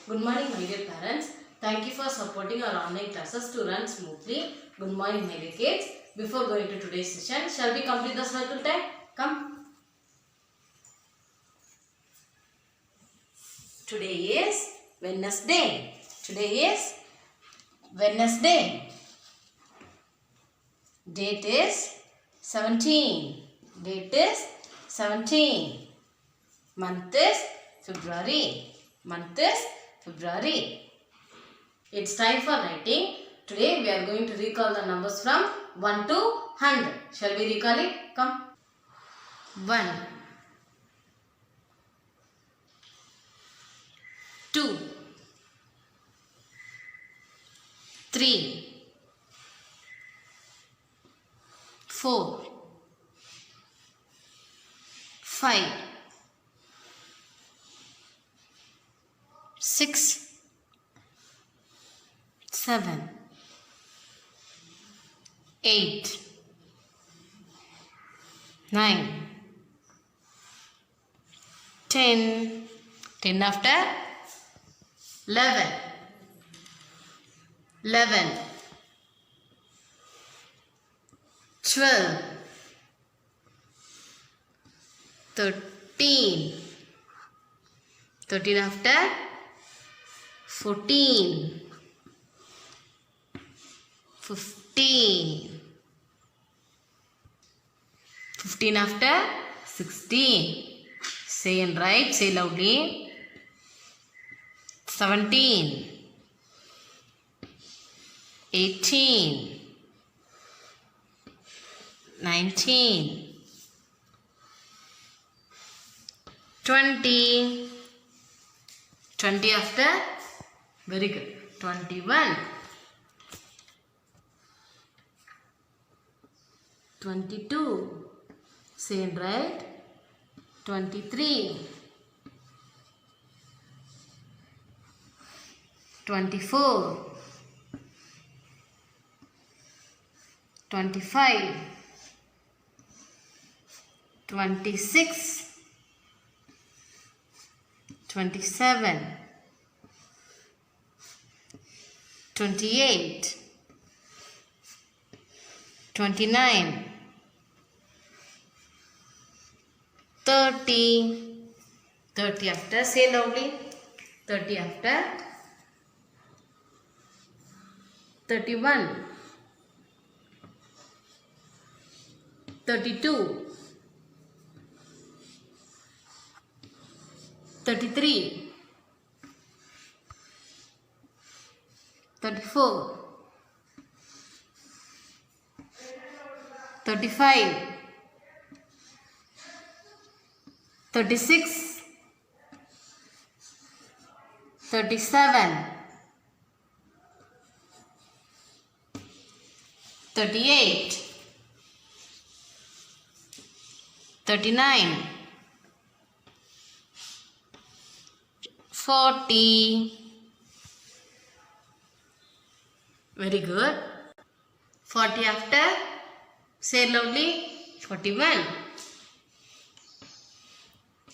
Good morning, my dear parents. Thank you for supporting our online classes to run smoothly. Good morning, my dear kids. Before going to today's session, shall we complete the circle tag? Come. Today is Wednesday. Today is Wednesday. Date is 17. Date is 17. Month is February. Month is February. It's time for writing. Today we are going to recall the numbers from 1 to 100. Shall we recall it? Come. 1, 2, 3, 4, 5, 6, 7, 8, 9, 10. 10 after 11, 11, 12, 13, 13 after 14, 15, 15 after 16. Say and write, say loudly. 17, 18, 19, 20, 20 after, very good, 21, 22, say and write, 23, 24, 25, 26, 27, 28, 29, 30, 30 after, say loudly, 30 after, 31, 32, 33, 34, 35, 36, 37, 38, 39, 40. Very good. 40 after, say loudly, 41,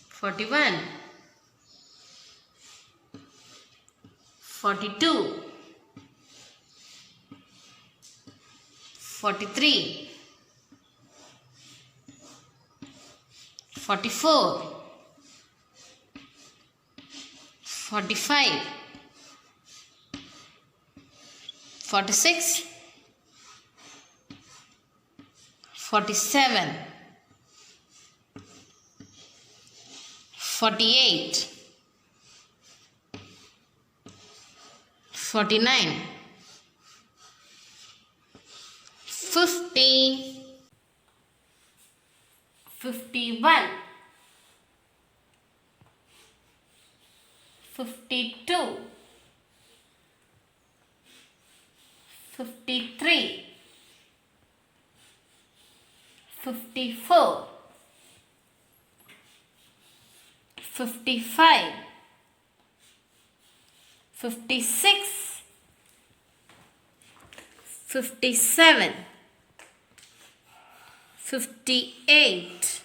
41, 42, 43, 44, 45, 46, 47, 48, 49, 50, 51, 52, 53, 54, 55, 56, 57, 58,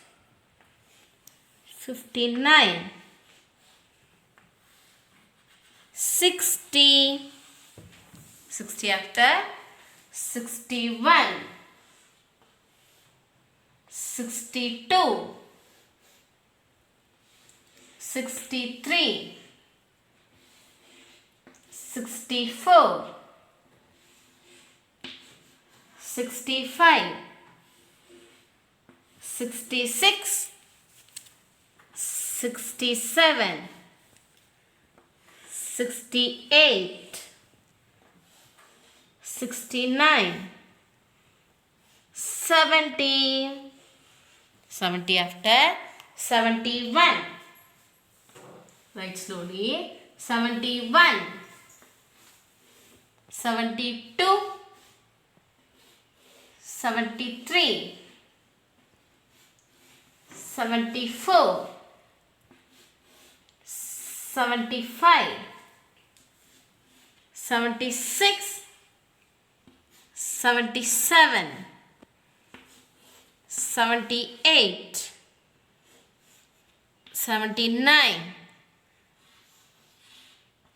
59, 60. 60 after 61. 62. 63. 64. 65. 66. 67. 68. 69. 70. 70 after 71. Write slowly. 71. 72. 73. 74. 75. 76. 77. 78. 79.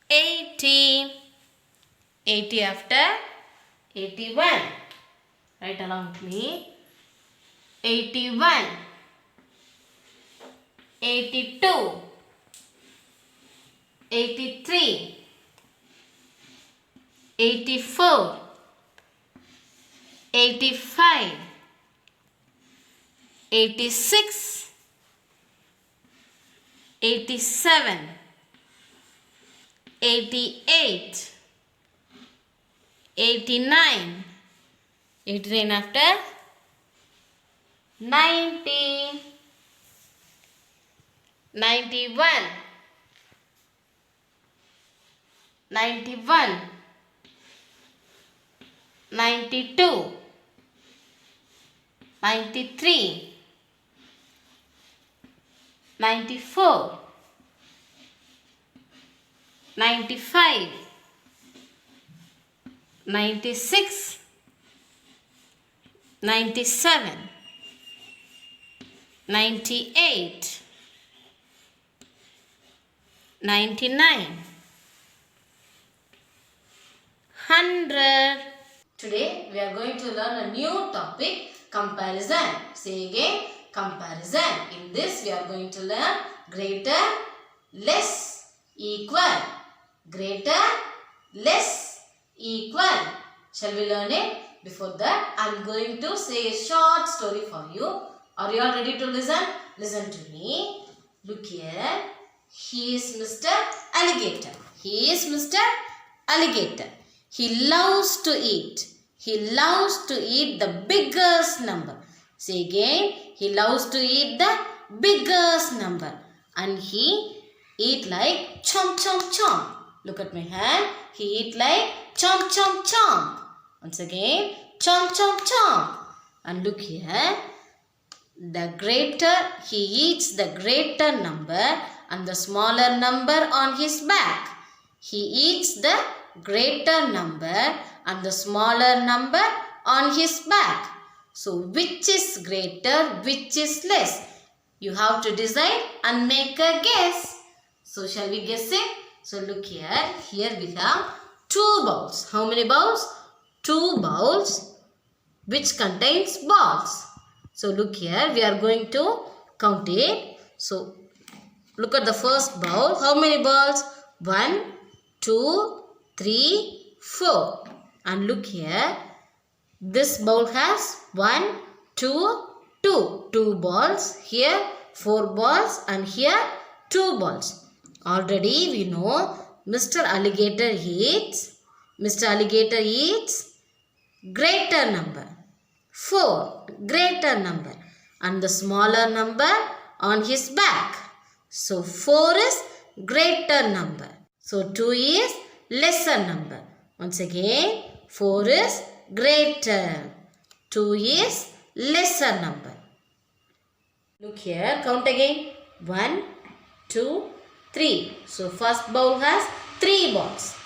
80. 80 after 81. Write along with me. 81. 82. 83. 84. 85. 86. 87. 88. 89. 89 after 90. 91. 91. 92. 93. 94. 95. 96. 97. 98. 99. 100. Today we are going to learn a new topic, comparison. Say again, comparison. In this we are going to learn greater, less, equal. Greater, less, equal. Shall we learn it? Before that, I am going to say a short story for you. Are you all ready to listen? Listen to me. Look here. He is Mr. Alligator. He is Mr. Alligator. He loves to eat. He loves to eat the biggest number. Say again. He loves to eat the biggest number. And he eat like chomp, chomp, chomp. Look at my hand. He eat like chomp, chomp, chomp. Once again, chomp, chomp, chomp. And look here. He eats the greater number and the smaller number on his back. He eats the greater number and the smaller number on his back. So, which is greater, which is less? You have to decide and make a guess. So, shall we guess it? So, look here. Here we have 2 bowls. How many bowls? 2 bowls which contains balls. So, look here. We are going to count it. So, look at the first bowl. How many balls? 1, 2, 3, 4. And look here. This bowl has 1, 2, 2. 2 balls. Here 4 balls and here 2 balls. Already we know Mr. Alligator eats greater number. 4 greater number and the smaller number on his back. So 4 is greater number. So 2 is lesser number. Once again, 4 is greater. 2 is lesser number. Look here, count again. 1, 2, 3. So first bowl has 3 balls.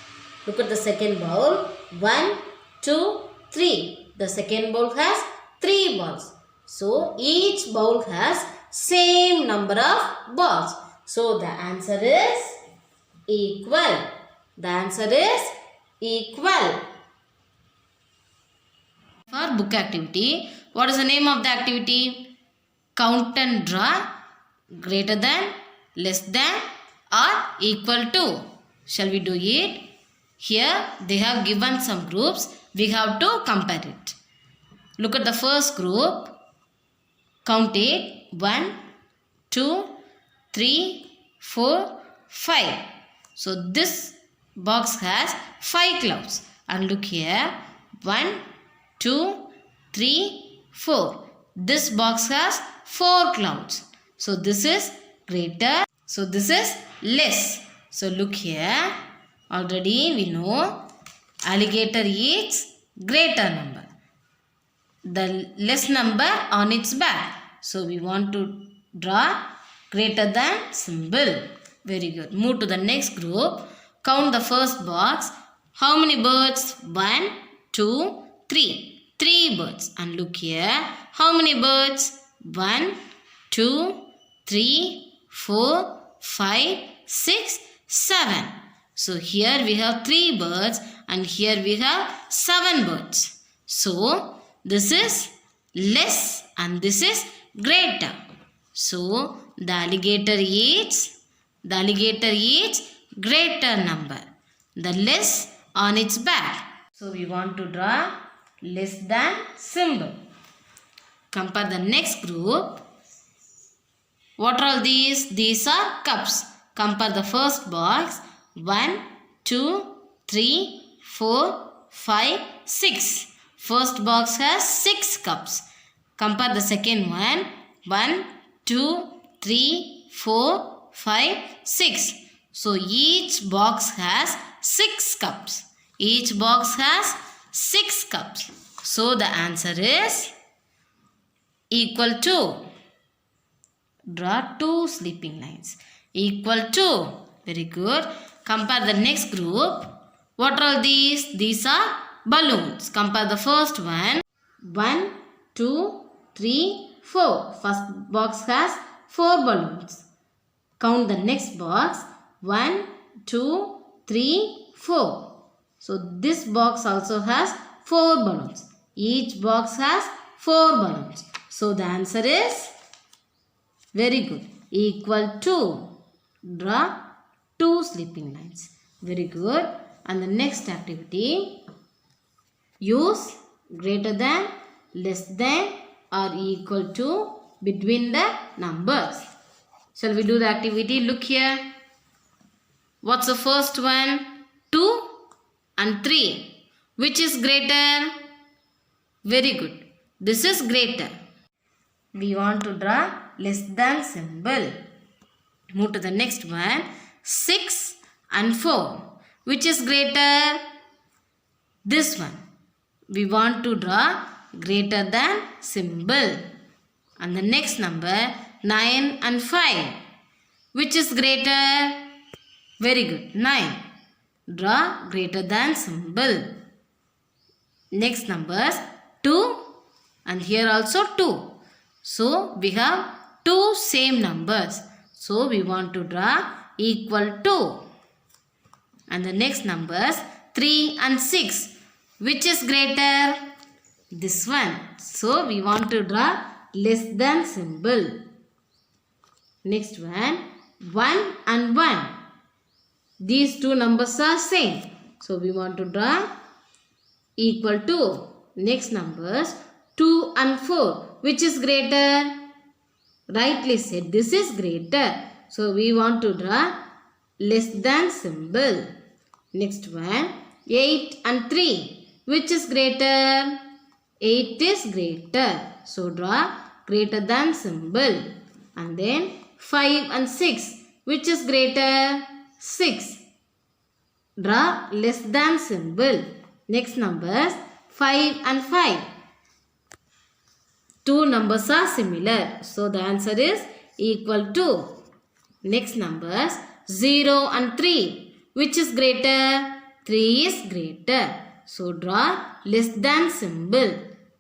Look at the second bowl. 1, 2, 3. The second bowl has 3 balls. So each bowl has same number of balls. So the answer is equal. The answer is equal. For book activity, what is the name of the activity? Count and draw greater than, less than or equal to. Shall we do it? Here they have given some groups. We have to compare it. Look at the first group. Count it. 1, 2, 3, 4, 5. So this box has 5 clouds. And look here. 1, 2, 3, 4. This box has 4 clouds. So this is greater. So this is less. So look here. Already we know alligator eats greater number. The less number on its back. So we want to draw greater than symbol. Very good. Move to the next group. Count the first box. How many birds? 1, 2, 3. 3 birds. And look here. How many birds? 1, 2, 3, 4, 5, 6, 7. So here we have 3 birds and here we have 7 birds. So this is less and this is greater. So the alligator eats greater number. The less on its back. So we want to draw less than symbol. Compare the next group. What are all these? These are cups. Compare the first box. 1, 2, 3, 4, 5, 6. First box has 6 cups. Compare the second one. 1, 2, 3, 4, 5, 6. So each box has 6 cups. Each box has 6 cups. So the answer is equal to. Draw 2 sleeping lines. Equal to. Very good. Compare the next group. What are these? These are balloons. Compare the first one. 1, 2, 3, 4. First box has 4 balloons. Count the next box. 1, 2, 3, 4. So this box also has 4 balloons. Each box has 4 balloons. So the answer is very good. Equal to. Draw 2 sleeping lines. Very good. And the next activity. Use greater than, less than or equal to between the numbers. Shall we do the activity? Look here. What's the first one? 2 and 3. Which is greater? Very good. This is greater. We want to draw less than symbol. Move to the next one. 6 and 4. Which is greater? This one. We want to draw greater than symbol. And the next number 9 and 5. Which is greater? Very good. 9. Draw greater than symbol. Next numbers 2 and here also 2. So we have 2 same numbers. So we want to draw equal to. And the next numbers 3 and 6. Which is greater? This one. So we want to draw less than symbol. Next one 1 and 1. These 2 numbers are same. So we want to draw equal to. Next numbers 2 and 4. Which is greater? Rightly said, this is greater. So we want to draw less than symbol. Next one 8 and 3. Which is greater? 8 is greater. So draw greater than symbol. And then 5 and 6. Which is greater? 6. Draw less than symbol. Next numbers 5 and 5. 2 numbers are similar. So the answer is equal to. Next numbers 0 and 3. Which is greater? 3 is greater. So draw less than symbol.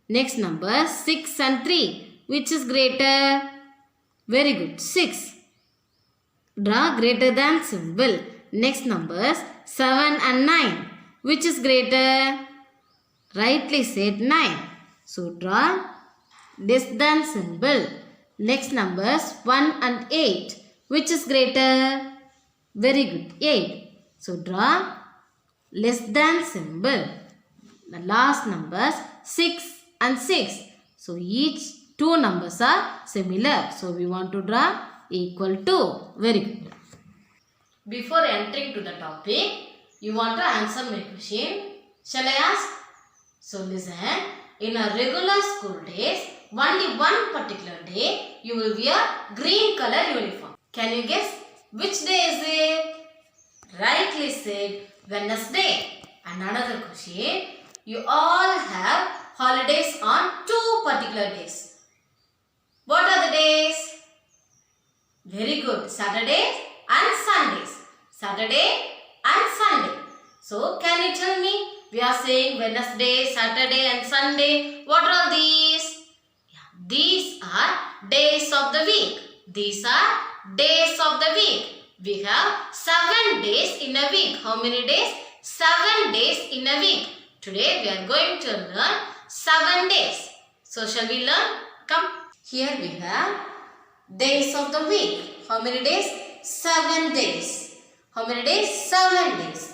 Next number 6 and 3. Which is greater? Very good. 6. Draw greater than symbol. Next numbers 7 and 9. Which is greater? Rightly said 9. So draw less than symbol. Next numbers 1 and 8. Which is greater? Very good, 8. So draw less than symbol. The last numbers 6 and 6. So each two numbers are similar. So we want to draw equal to. Very good. Before entering to the topic, you want to answer my question. Shall I ask? So listen. In a regular school days, only one particular day you will wear green color uniform. Can you guess which day is it? Rightly said, Wednesday. And another question. You all have holidays on two particular days. What are the days? Very good. Saturdays and Sundays. Saturday and Sunday. So, can you tell me? We are saying Wednesday, Saturday and Sunday. What are these? Yeah, these are days of the week. These are days of the week. We have 7 days in a week. How many days? 7 days in a week. Today we are going to learn 7 days. So, shall we learn? Come. Here we have days of the week. How many days? 7 days. How many days? 7 days.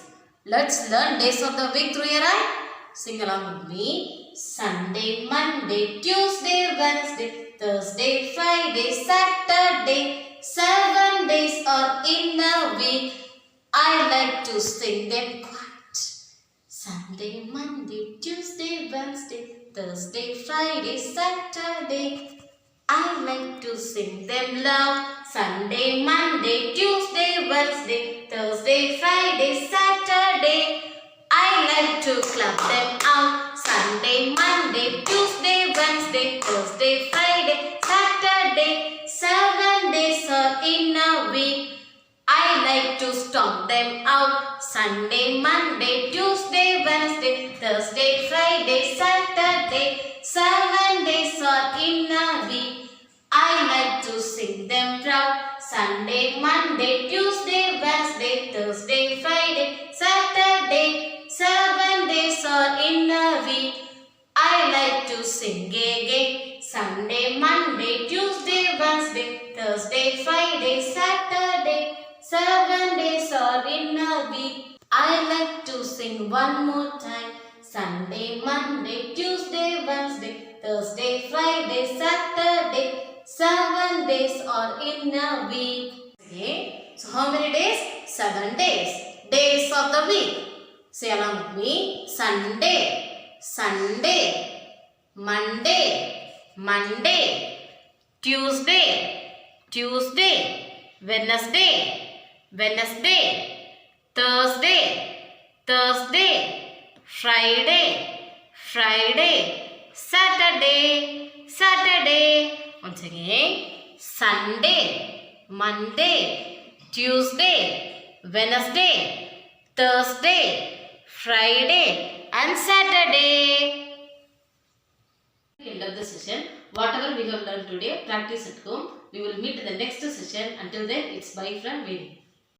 Let's learn days of the week through your eye. Sing along with me. Sunday, Monday, Tuesday, Wednesday, Thursday, Friday, Saturday. 7 days are in a week. I like to sing them quiet. Sunday, Monday, Tuesday, Wednesday, Thursday, Friday, Saturday. I like to sing them loud. Sunday, Monday, Tuesday, Wednesday, Thursday, Friday, Saturday. I like to clap them out. Sunday, Monday, Tuesday, Wednesday, Thursday, Friday, Saturday. 7 days are in a week. I like to stomp them out. Sunday, Monday, Tuesday, Wednesday, Thursday, Friday, Saturday. 7 days are in a week. I like to sing them proud. Sunday, Monday, Tuesday, Wednesday, Thursday, Friday, Saturday. 7 days are in a week. I like to sing again. Sunday, Monday, Tuesday, Wednesday, Thursday, Friday, Saturday. 7 days are in a week. I like to sing one more time. Sunday, Monday, Tuesday, Wednesday, Thursday, Friday, Saturday. 7 days are in a week. Okay. So how many days? 7 days. Days of the week. Say along with me. Sunday, Sunday, Monday, Monday, Tuesday, Tuesday, Wednesday, Wednesday, Thursday, Thursday, Friday, Friday, Saturday, Saturday. Once again, Sunday, Monday, Tuesday, Wednesday, Thursday, Friday and Saturday. End of the session. Whatever we have learned today, practice at home. We will meet in the next session. Until then, it's bye from Vini.